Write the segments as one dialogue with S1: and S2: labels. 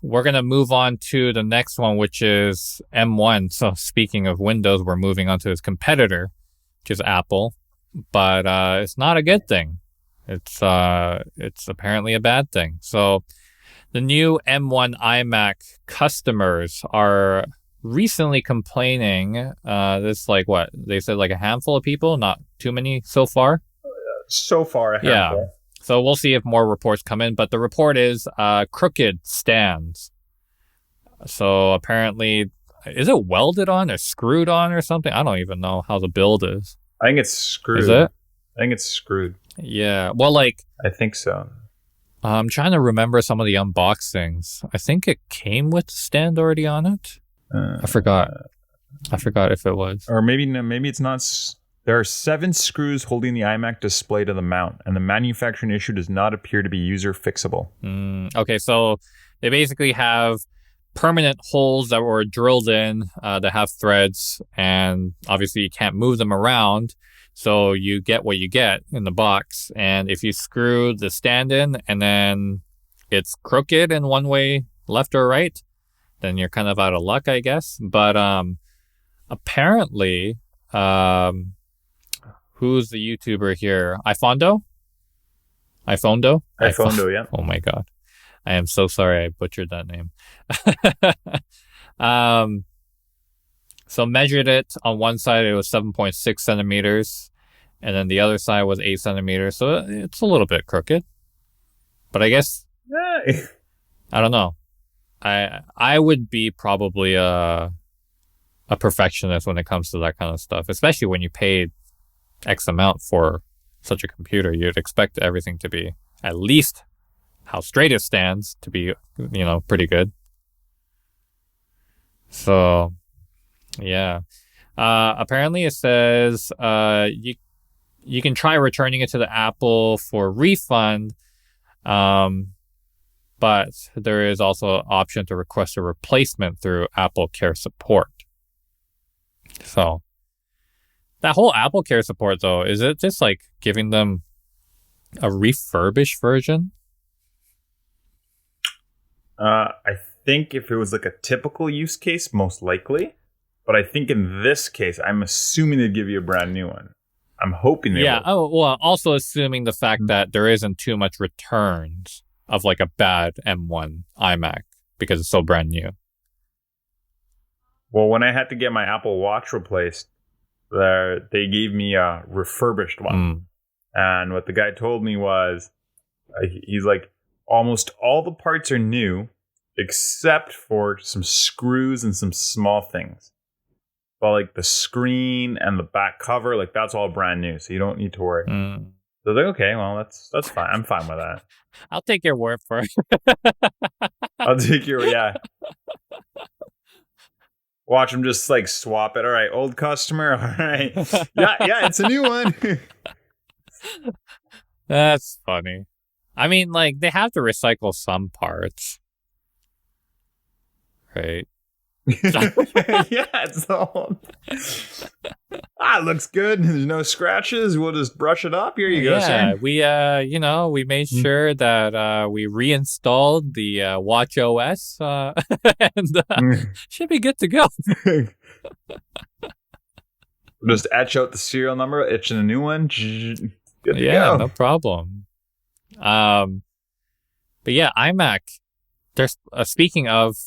S1: we're going to move on to the next one, which is M1. So speaking of Windows, we're moving on to its competitor, which is Apple. But it's not a good thing. It's apparently a bad thing. So the new M1 iMac customers are recently complaining. This like what they said, like a handful of people, not too many so far.
S2: So far, a handful.
S1: Yeah. So we'll see if more reports come in. But the report is crooked stands. So apparently, is it welded on or screwed on or something? I don't even know how the build is.
S2: I think it's screwed.
S1: Is it?
S2: I think it's screwed.
S1: Yeah. Well, like,
S2: I think so.
S1: I'm trying to remember some of the unboxings. I think it came with the stand already on it. I forgot if it was.
S2: Or maybe it's not. There are 7 screws holding the iMac display to the mount, and the manufacturing issue does not appear to be user fixable.
S1: Okay, so they basically have permanent holes that were drilled in that have threads, and obviously you can't move them around. So you get what you get in the box. And if you screw the stand in and then it's crooked in one way, left or right, then you're kind of out of luck, I guess. But apparently, who's the YouTuber here? iPhondo,
S2: yeah.
S1: Oh my God. I am so sorry I butchered that name. So measured it. On one side, it was 7.6 centimeters. And then the other side was 8 centimeters. So it's a little bit crooked. But I guess, I don't know. I would be probably a perfectionist when it comes to that kind of stuff, especially when you paid X amount for such a computer. You'd expect everything to be at least how straight it stands to be, pretty good. So, yeah. Apparently it says you can try returning it to the Apple for refund, but there is also an option to request a replacement through Apple Care support. So, that whole Apple Care support, though, is it just like giving them a refurbished version?
S2: I think if it was like a typical use case, most likely. But I think in this case, I'm assuming they'd give you a brand new one. I'm hoping they will.
S1: Oh, well, also assuming the fact that there isn't too much returns of like a bad M1 iMac because it's so brand new.
S2: Well, when I had to get my Apple Watch replaced, they gave me a refurbished one. And what the guy told me was, he's like, almost all the parts are new, except for some screws and some small things. But like the screen and the back cover, like that's all brand new, so you don't need to worry. So I was like, okay, well, that's fine. I'm fine with that.
S1: I'll take your word for it.
S2: I'll take yeah. Watch them just like swap it. All right, old customer. All right. Yeah, it's a new one.
S1: That's funny. I mean, like, they have to recycle some parts. Right?
S2: Yeah, it's all. It looks good. There's no scratches. We'll just brush it up. Here you go,
S1: yeah,
S2: sir.
S1: we made sure that we reinstalled the Watch OS and should be good to go.
S2: Just etch out the serial number, etch in a new one. Good to
S1: go.
S2: go.
S1: No problem. But yeah, iMac. There's speaking of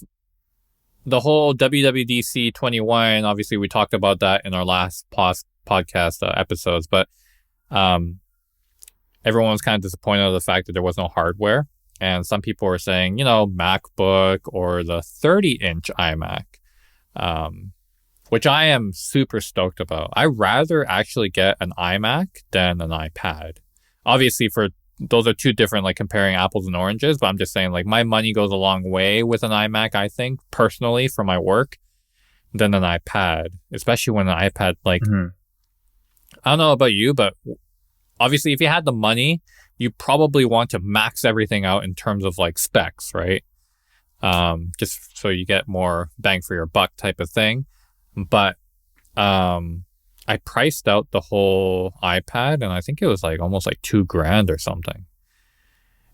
S1: the whole WWDC 21. Obviously, we talked about that in our last podcast episodes, but everyone was kind of disappointed of the fact that there was no hardware, and some people were saying, MacBook or the 30-inch iMac, which I am super stoked about. I'd rather actually get an iMac than an iPad. Obviously, those are two different, like, comparing apples and oranges, but I'm just saying, like, my money goes a long way with an iMac, I think, personally, for my work, than an iPad, especially when an iPad, like, I don't know about you, but obviously, if you had the money, you probably want to max everything out in terms of, like, specs, right? Just so you get more bang for your buck type of thing. But I priced out the whole iPad, and I think it was like almost like $2,000 or something.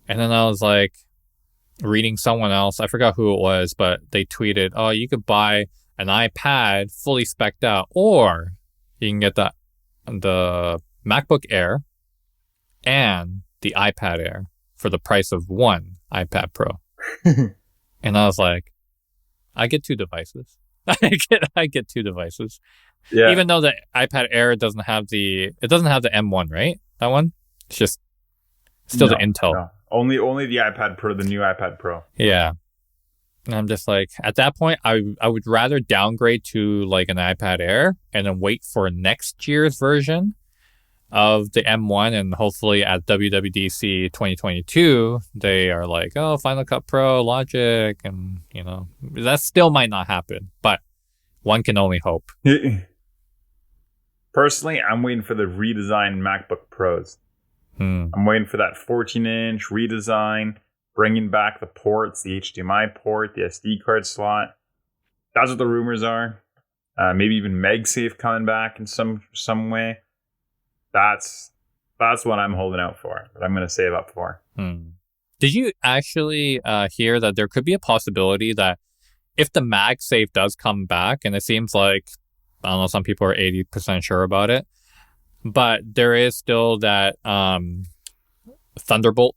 S1: And then I was like, reading someone else, I forgot who it was, but they tweeted, oh, you could buy an iPad fully spec'd out, or you can get the MacBook Air and the iPad Air for the price of one iPad Pro. And I was like, I get two devices. I get two devices.
S2: Yeah.
S1: Even though the iPad Air doesn't have the M1, right? That one? It's just still the Intel.
S2: No. Only the iPad Pro, the new iPad Pro.
S1: Yeah. And I'm just like, at that point, I would rather downgrade to like an iPad Air and then wait for next year's version of the M1, and hopefully at WWDC 2022, they are like, oh, Final Cut Pro, Logic, and, you know, that still might not happen, but one can only hope.
S2: Personally, I'm waiting for the redesigned MacBook Pros. I'm waiting for that 14-inch redesign, bringing back the ports, the HDMI port, the SD card slot. That's what the rumors are. Maybe even MagSafe coming back in some way. That's what I'm holding out for, that I'm going to save up for.
S1: Did you actually hear that there could be a possibility that if the MagSafe does come back, and it seems like, I don't know, some people are 80% sure about it, but there is still that Thunderbolt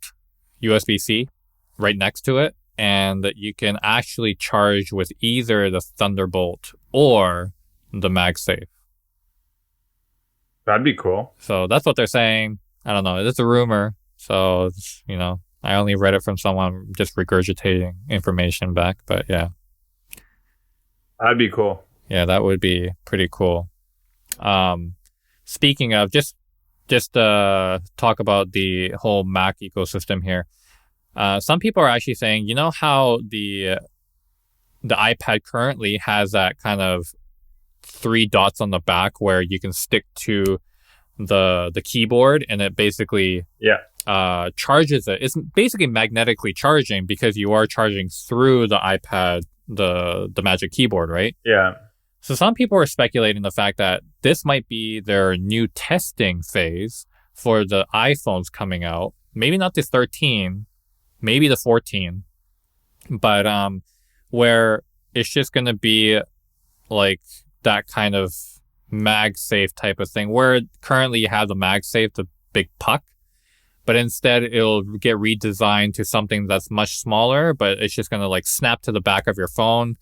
S1: USB-C right next to it, and that you can actually charge with either the Thunderbolt or the MagSafe.
S2: That'd be cool.
S1: So that's what they're saying. I don't know. It's a rumor. So, it's, you know, I only read it from someone just regurgitating information back. But yeah.
S2: That'd be cool.
S1: Yeah, that would be pretty cool. Speaking of, just talk about the whole Mac ecosystem here. Some people are actually saying, you know how the iPad currently has that kind of 3 dots on the back where you can stick to the keyboard, and it basically charges it. It's basically magnetically charging because you are charging through the iPad, the Magic Keyboard, right?
S2: Yeah.
S1: So some people are speculating the fact that this might be their new testing phase for the iPhones coming out. Maybe not the 13, maybe the 14, but where it's just going to be like that kind of MagSafe type of thing, where currently you have the MagSafe, the big puck, but instead it'll get redesigned to something that's much smaller, but it's just going to like snap to the back of your phone,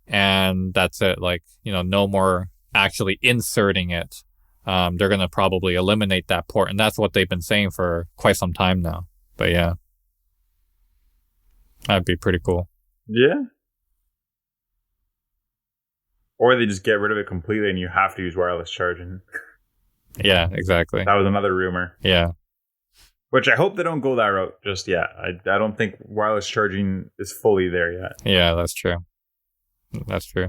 S1: and that's it. Like, you know, no more actually inserting it. They're going to probably eliminate that port, and that's what they've been saying for quite some time now. But yeah, that'd be pretty cool.
S2: Yeah. Or they just get rid of it completely and you have to use wireless charging.
S1: Yeah, exactly.
S2: That was another rumor.
S1: Yeah.
S2: Which I hope they don't go that route just yet. I don't think wireless charging is fully there yet.
S1: Yeah, that's true. That's true.